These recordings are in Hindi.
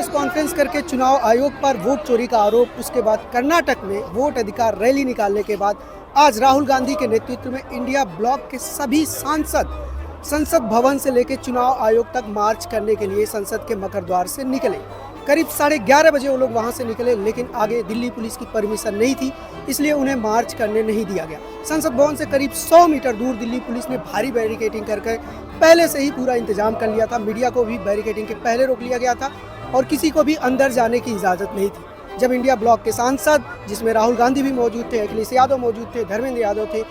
प्रेस कॉन्फ्रेंस करके चुनाव आयोग पर वोट चोरी का आरोप, उसके बाद कर्नाटक में वोट अधिकार रैली निकालने के बाद आज राहुल गांधी के नेतृत्व में इंडिया ब्लॉक के सभी सांसद संसद भवन से लेकर चुनाव आयोग तक मार्च करने के लिए संसद के मकर द्वार से निकले। करीब 11:30 बजे वो लोग वहां से निकले, लेकिन आगे दिल्ली पुलिस की परमिशन नहीं थी, इसलिए उन्हें मार्च करने नहीं दिया गया। संसद भवन से करीब 100 मीटर दूर दिल्ली पुलिस ने भारी बैरिकेडिंग करके पहले से ही पूरा इंतजाम कर लिया था। मीडिया को भी बैरिकेडिंग के पहले रोक लिया गया था और किसी को भी अंदर जाने की इजाज़त नहीं थी। जब इंडिया ब्लॉक के सांसद, जिसमें राहुल गांधी भी मौजूद थे, अखिलेश यादव मौजूद थे, धर्मेंद्र यादव थे,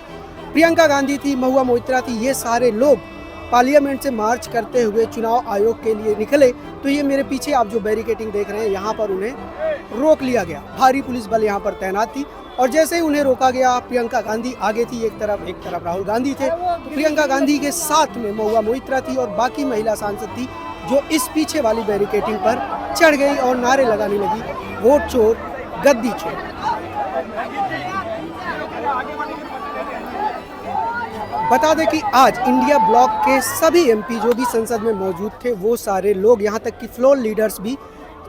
प्रियंका गांधी थी, महुआ मोइत्रा थी, ये सारे लोग पार्लियामेंट से मार्च करते हुए चुनाव आयोग के लिए निकले, तो ये मेरे पीछे आप जो बैरिकेडिंग देख रहे हैं, यहाँ पर उन्हें रोक लिया गया। भारी पुलिस बल यहाँ पर तैनात थी और जैसे ही उन्हें रोका गया, प्रियंका गांधी आगे थी, एक तरफ राहुल गांधी थे। तो प्रियंका गांधी के साथ में महुआ मोइत्रा थी और बाकी महिला सांसद थी, जो इस पीछे वाली बैरिकेडिंग पर चढ़ गई और नारे लगाने लगी, वोट चोर, गद्दी चोर। बता दें कि आज इंडिया ब्लॉक के सभी एमपी जो भी संसद में मौजूद थे, वो सारे लोग, यहाँ तक कि फ्लोर लीडर्स भी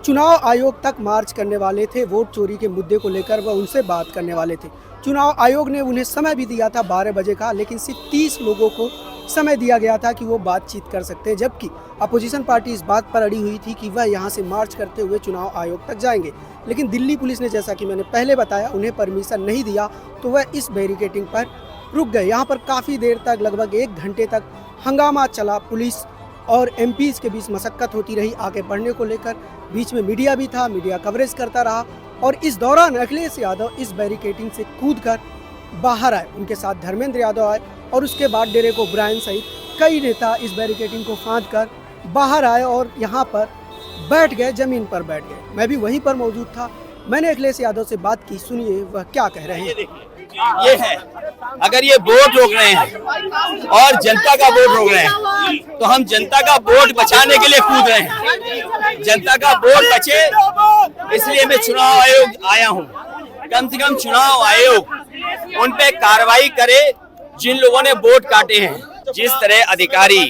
चुनाव आयोग तक मार्च करने वाले थे। वोट चोरी के मुद्दे को लेकर वह उनसे बात करने वाले थे। चुनाव आयोग ने उन्हें समय भी दिया था 12 बजे का, लेकिन सिर्फ 30 लोगों को समय दिया गया था कि वो बातचीत कर सकते हैं, जबकि अपोजिशन पार्टी इस बात पर अड़ी हुई थी कि वह यहाँ से मार्च करते हुए चुनाव आयोग तक जाएंगे। लेकिन दिल्ली पुलिस ने, जैसा कि मैंने पहले बताया, उन्हें परमिशन नहीं दिया, तो वह इस बैरिकेडिंग पर रुक गए। यहाँ पर काफ़ी देर तक, लगभग 1 घंटे तक हंगामा चला। पुलिस और एमपीज़ के बीच मशक्कत होती रही आगे बढ़ने को लेकर। बीच में मीडिया भी था, मीडिया कवरेज करता रहा और इस दौरान अखिलेश यादव इस बैरिकेडिंग से कूदकर बाहर आए। उनके साथ धर्मेंद्र यादव आए और उसके बाद डेरेक ओब्रायन सहित कई नेता इस बैरिकेडिंग को फांदकर बाहर आए और यहाँ पर बैठ गए, ज़मीन पर बैठ गए। मैं भी वहीं पर मौजूद था। मैंने अखिलेश यादव से बात की, सुनिए वह क्या कह रहे हैं। ये है, अगर ये वोट रोक रहे हैं और जनता का वोट रोक रहे हैं, तो हम जनता का वोट बचाने के लिए कूद रहे हैं। जनता का वोट बचे, इसलिए मैं चुनाव आयोग आया हूँ। कम से कम चुनाव आयोग उन पे कार्रवाई करे जिन लोगों ने वोट काटे हैं। जिस तरह अधिकारी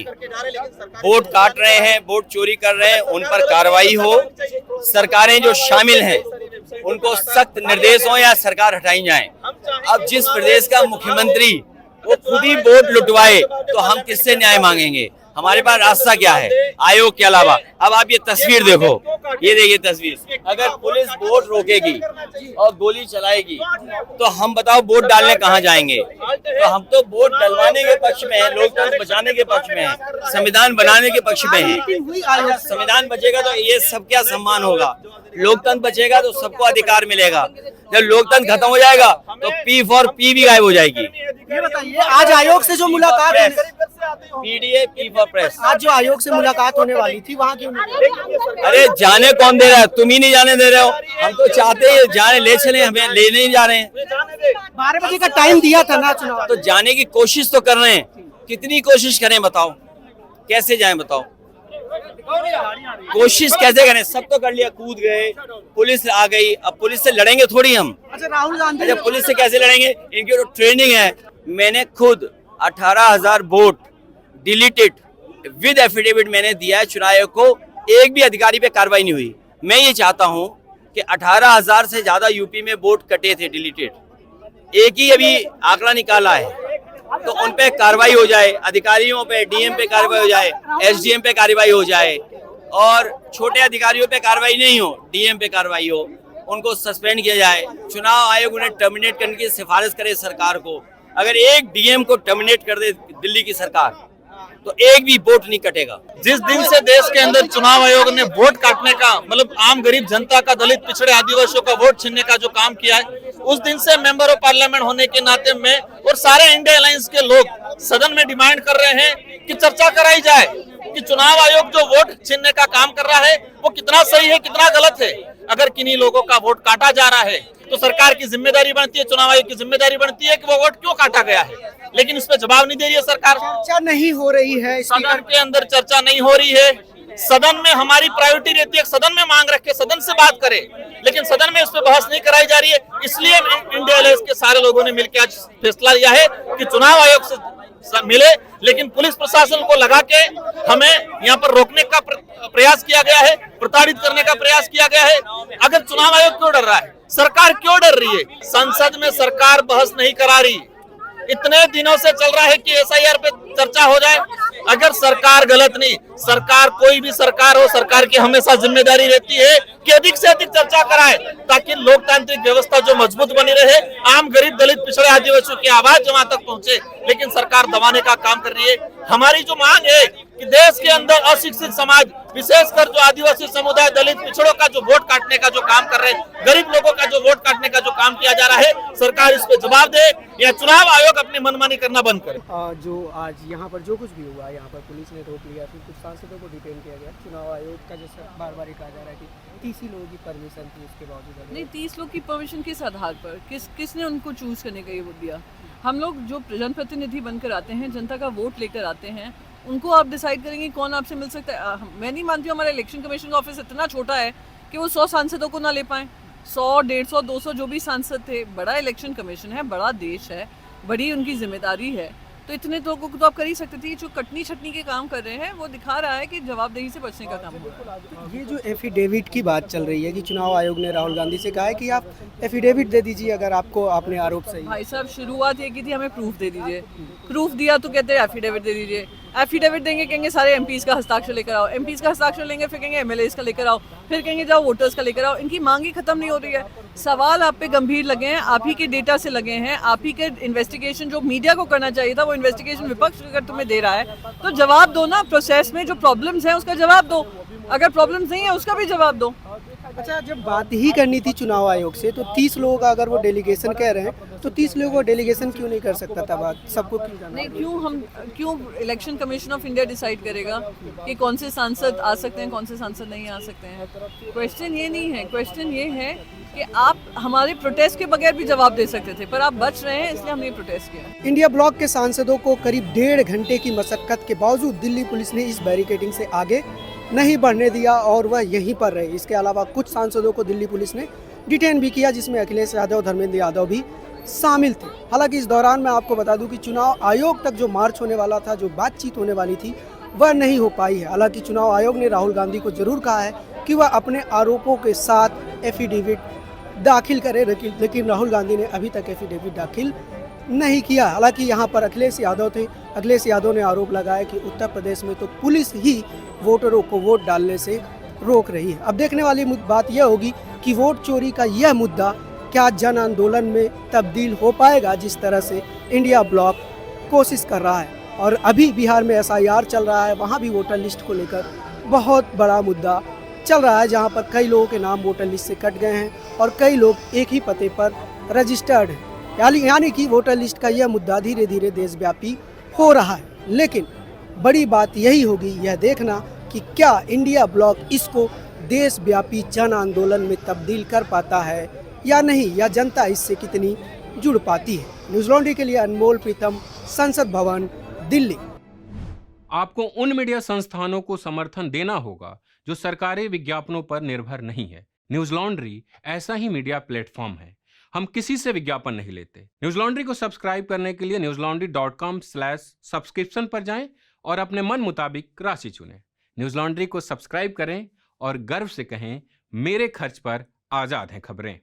वोट काट रहे हैं, वोट चोरी कर रहे हैं, उन पर कार्रवाई हो। सरकारें जो शामिल हैं उनको सख्त निर्देश हो या सरकार हटाई जाए। अब जिस प्रदेश का मुख्यमंत्री वो खुद ही वोट लुटवाए, तो हम किससे न्याय मांगेंगे? हमारे पास रास्ता क्या है आयोग के अलावा? अब आप ये तस्वीर देखो, ये देखिए तस्वीर। अगर पुलिस वोट रोकेगी और गोली चलाएगी, तो हम बताओ वोट डालने कहाँ जाएंगे? तो हम तो वोट डलवाने के पक्ष में हैं, लोकतंत्र बचाने के पक्ष में हैं, संविधान बनाने के पक्ष में हैं। संविधान बचेगा तो ये सबका सम्मान होगा, लोकतंत्र बचेगा तो सबको अधिकार मिलेगा। जब लोकतंत्र खत्म हो जाएगा तो पी फॉर पी भी गायब हो जाएगी। ये बताइए, आज आयोग से जो मुलाकात, पीडीए पी फॉर प्रेस, आज जो आयोग से मुलाकात होने वाली थी, वहाँ क्यों नहीं? अरे जाने कौन दे रहा है? तुम ही नहीं जाने दे रहे हो। हम तो चाहते हैं जाने, ले चले, हमें ले नहीं जा रहे हैं। 12 बजे का टाइम दिया था ना चुनाव, तो जाने की कोशिश तो कर रहे हैं। कितनी कोशिश करें बताओ? कैसे जाएं बताओ? कोशिश कैसे करें? सब तो कर लिया, कूद गए, पुलिस आ गई। अब पुलिस से लड़ेंगे थोड़ी हम। अच्छा, राहुल गांधी, अच्छा पुलिस से कैसे लड़ेंगे? इनकी तो ट्रेनिंग है। मैंने खुद 18,000 वोट डिलीटेड विद एफिडेविट मैंने दिया है चुनाव आयोग को, एक भी अधिकारी पे कार्रवाई नहीं हुई। मैं ये चाहता हूं कि 18,000 से ज्यादा यूपी में वोट कटे थे डिलीटेड, एक ही अभी आंकड़ा निकाला है, तो उन पे कार्रवाई हो जाए। अधिकारियों पे, डीएम पे कार्रवाई हो जाए, एसडीएम पे कार्रवाई हो जाए, और छोटे अधिकारियों पे कार्रवाई नहीं हो, डीएम पे कार्रवाई हो, उनको सस्पेंड किया जाए। चुनाव आयोग उन्हें टर्मिनेट करने की सिफारिश करे सरकार को। अगर एक डीएम को टर्मिनेट कर दे दिल्ली की सरकार, तो एक भी वोट नहीं कटेगा। जिस दिन से देश के अंदर चुनाव आयोग ने वोट काटने का, मतलब आम गरीब जनता का, दलित पिछड़े आदिवासियों का वोट छीनने का जो काम किया है, उस दिन से मेंबर ऑफ पार्लियामेंट होने के नाते में और सारे इंडिया अलायंस के लोग सदन में डिमांड कर रहे हैं कि चर्चा कराई जाए कि चुनाव आयोग जो वोट छीनने का काम कर रहा है वो कितना सही है, कितना गलत है। अगर किन्हीं लोगों का वोट काटा जा रहा है तो सरकार की जिम्मेदारी बनती है, चुनाव आयोग की जिम्मेदारी बनती है कि वो वोट क्यों काटा गया है, लेकिन इस पे जवाब नहीं दे रही है सरकार। चर्चा नहीं हो रही है, सदन के अंदर चर्चा नहीं हो रही है। सदन में हमारी प्रायोरिटी रहती है, सदन में मांग रख के सदन से बात करें, लेकिन सदन में इस पे बहस नहीं कराई जा रही है। इसलिए इंडिया अलायंस के सारे लोगों ने मिलकर आज फैसला लिया है कि चुनाव आयोग से मिले, लेकिन पुलिस प्रशासन को लगा के हमें यहाँ पर रोकने का प्रयास किया गया है, प्रताड़ित करने का प्रयास किया गया है। अगर चुनाव आयोग क्यों डर रहा है, सरकार क्यों डर रही है? संसद में सरकार बहस नहीं करा रही, इतने दिनों से चल रहा है कि एसआईआर पे चर्चा हो जाए। अगर सरकार गलत नहीं, सरकार कोई भी सरकार हो, सरकार की हमेशा जिम्मेदारी रहती है कि अधिक से अधिक चर्चा कराए ताकि लोकतांत्रिक व्यवस्था जो मजबूत बनी रहे, आम गरीब दलित पिछड़े आदिवासियों की आवाज जो वहां तक पहुंचे। लेकिन सरकार दबाने का काम कर रही है। हमारी जो मांग है कि देश के अंदर अशिक्षित समाज, विशेषकर जो आदिवासी समुदाय, दलित पिछड़ों का जो वोट काटने का जो काम कर रहे हैं, गरीब लोगों का जो वोट काटने का जो काम किया जा रहा है, सरकार इस पे जवाब दे या चुनाव आयोग अपनी मनमानी करना बंद करे। जो आज यहाँ पर जो कुछ भी हुआ, यहाँ पर पुलिस ने रोक लिया, फिर कुछ सांसदों को डिटेन किया गया। चुनाव आयोग का जैसे बार बार कहा जा रहा है कि 30 ही लोगों की परमिशन थी, उसके बावजूद नहीं, 30 लोग की परमिशन किस आधार पर, किसने उनको चूज करने का ये वो दिया? हम लोग जो जनप्रतिनिधि बनकर आते हैं, जनता का वोट लेकर आते हैं, उनको आप डिसाइड करेंगे कौन आपसे मिल सकता है। मैं नहीं मानती हूँ हमारा इलेक्शन कमीशन का ऑफिस इतना छोटा है कि वो 100 सांसदों को ना ले पाए। 100, 150, 200 जो भी सांसद थे, बड़ा इलेक्शन कमीशन है, बड़ा देश है, बड़ी उनकी जिम्मेदारी है, तो इतने लोगों को तो आप कर ही सकते थे। जो कटनी छटनी के काम कर रहे हैं वो दिखा रहा है कि जवाबदेही से बचने का काम हो रहा है। ये जो एफिडेविट की बात चल रही है कि चुनाव आयोग ने राहुल गांधी से कहा है कि आप एफिडेविट दे दीजिए अगर आपको अपने आरोप सही। भाई साहब, शुरुआत ये की थी हमें प्रूफ दे दीजिए, प्रूफ दिया तो कहते हैं एफिडेविट दे दीजिए। एफिडेविट देंगे, कहेंगे सारे एमपीज का हस्ताक्षर लेकर आओ, एमपीज का हस्ताक्षर लेंगे, फिर कहेंगे एमएलएज का लेकर आओ, फिर कहेंगे जाओ वोटर्स का लेकर आओ। इनकी मांग ही खत्म नहीं हो रही है। सवाल आप पे गंभीर लगे हैं, आप ही के डेटा से लगे हैं, आप ही के इन्वेस्टिगेशन जो मीडिया को करना चाहिए था वो इन्वेस्टिगेशन विपक्ष अगर तुम्हें दे रहा है तो जवाब दो ना। प्रोसेस में जो प्रॉब्लम्स हैं उसका जवाब दो, अगर प्रॉब्लम्स नहीं है उसका भी जवाब दो। अच्छा, जब बात ही करनी थी चुनाव आयोग से तो 30 लोगों का अगर वो डेलीगेशन कह रहे हैं तो 30 लोगों को डेलीगेशन क्यों नहीं कर सकता था? बात सबको क्यों जाना? नहीं, क्यों election commission of India decide करेगा कि कौन से सांसद आ सकते हैं, कौन से सांसद नहीं आ सकते हैं? क्वेश्चन ये नहीं है, क्वेश्चन ये है कि आप हमारे प्रोटेस्ट के बगैर भी जवाब दे सकते थे, पर आप बच रहे हैं, इसलिए हमने प्रोटेस्ट किया। इंडिया ब्लॉक के सांसदों को करीब 1.5 घंटे की मशक्कत के बावजूद दिल्ली पुलिस ने इस बैरिकेडिंग से आगे नहीं बढ़ने दिया और वह यहीं पर रहे। इसके अलावा कुछ सांसदों को दिल्ली पुलिस ने डिटेन भी किया, जिसमें अखिलेश यादव, धर्मेंद्र यादव भी शामिल थे। हालांकि इस दौरान मैं आपको बता दूं कि चुनाव आयोग तक जो मार्च होने वाला था, जो बातचीत होने वाली थी, वह नहीं हो पाई है। हालांकि चुनाव आयोग ने राहुल गांधी को जरूर कहा है कि वह अपने आरोपों के साथ एफिडेविट दाखिल करे, लेकिन राहुल गांधी ने अभी तक एफिडेविट दाखिल नहीं किया। हालांकि यहाँ पर अखिलेश यादव थे। अखिलेश यादव ने आरोप लगाया कि उत्तर प्रदेश में तो पुलिस ही वोटरों को वोट डालने से रोक रही है। अब देखने वाली बात यह होगी कि वोट चोरी का यह मुद्दा क्या जन आंदोलन में तब्दील हो पाएगा, जिस तरह से इंडिया ब्लॉक कोशिश कर रहा है। और अभी बिहार में एसआईआर चल रहा है, वहाँ भी वोटर लिस्ट को लेकर बहुत बड़ा मुद्दा चल रहा है, जहाँ पर कई लोगों के नाम वोटर लिस्ट से कट गए हैं और कई लोग एक ही पते पर रजिस्टर्ड हैं। यानी कि वोटर लिस्ट का यह मुद्दा धीरे धीरे देशव्यापी हो रहा है। लेकिन बड़ी बात यही होगी यह देखना कि क्या इंडिया ब्लॉक इसको देशव्यापी जन आंदोलन में तब्दील कर पाता है या नहीं, या जनता इससे कितनी जुड़ पाती है। न्यूज़ लॉन्ड्री के लिए अनमोल प्रीतम, संसद भवन, दिल्ली। आपको उन मीडिया संस्थानों को समर्थन देना होगा जो सरकारी विज्ञापनों पर निर्भर नहीं है। न्यूज़ लॉन्ड्री ऐसा ही मीडिया प्लेटफॉर्म है। हम किसी से विज्ञापन नहीं लेते। न्यूज़ लॉन्ड्री को सब्सक्राइब करने के लिए newslaundry.com/subscription पर जाएं और अपने मन मुताबिक राशि चुनें। न्यूज़ लॉन्ड्री को सब्सक्राइब करें और गर्व से कहें, मेरे खर्च पर आज़ाद हैं खबरें।